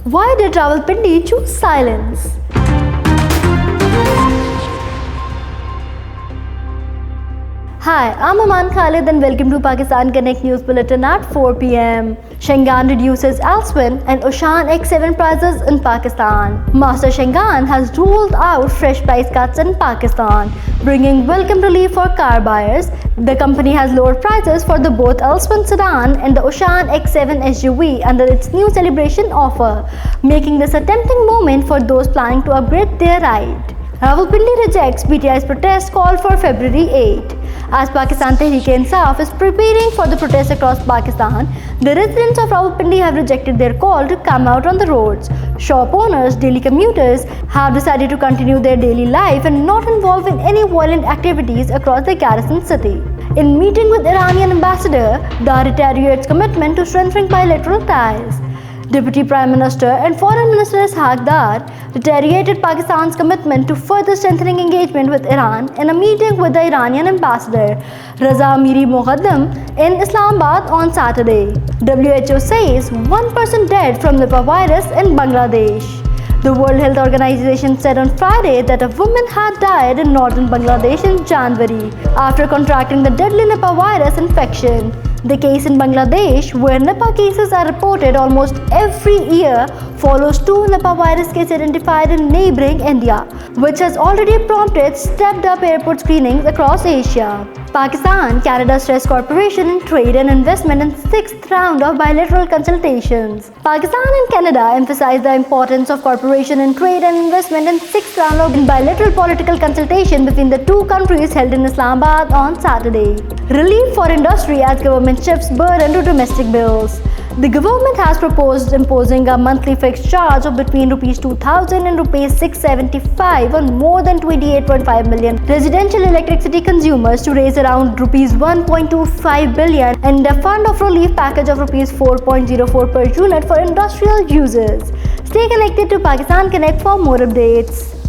Why did Rawalpindi choose silence? Hi, I'm Aman Khalid and welcome to Pakistan Connect News Bulletin at 4 p.m. Shengan reduces Elswin and Oshan X7 prices in Pakistan. Master Shengan has ruled out fresh price cuts in Pakistan, bringing welcome relief for car buyers. The company has lowered prices for the both Elswin sedan and the Oshan X7 SUV under its new celebration offer, making this a tempting moment for those planning to upgrade their ride. Rawalpindi rejects PTI's protest call for February 8. As Pakistan Tehreek-e-Insaf is preparing for the protests across Pakistan, the residents of Rawalpindi have rejected their call to come out on the roads. Shop owners, daily commuters have decided to continue their daily life and not involve in any violent activities across the garrison city. In meeting with Iranian ambassador, Dar reiterates commitment to strengthening bilateral ties. Deputy Prime Minister and Foreign Minister Ishaq Dar reiterated Pakistan's commitment to further strengthening engagement with Iran in a meeting with the Iranian ambassador Raza Amiri Moghadam in Islamabad on Saturday. WHO says 1 person dead from Nipah virus in Bangladesh. The World Health Organization said on Friday that a woman had died in northern Bangladesh in January after contracting the deadly Nipah virus infection. The case in Bangladesh, where Nipah cases are reported almost every year, follows 2 Nipah virus cases identified in neighboring India, which has already prompted stepped-up airport screenings across Asia. Pakistan, Canada stressed cooperation in trade and investment in 6th round of bilateral consultations. Pakistan and Canada emphasized the importance of cooperation in trade and investment in 6th round of bilateral political consultation between the two countries held in Islamabad on Saturday. Relief for industry as government shifts burden to domestic bills. The government has proposed imposing a monthly fixed charge of between Rs 2,000 and Rs 675 on more than 28.5 million residential electricity consumers to raise around Rs 1.25 billion and a fund of relief package of Rs 4.04 per unit for industrial users. Stay connected to Pakistan Connect for more updates.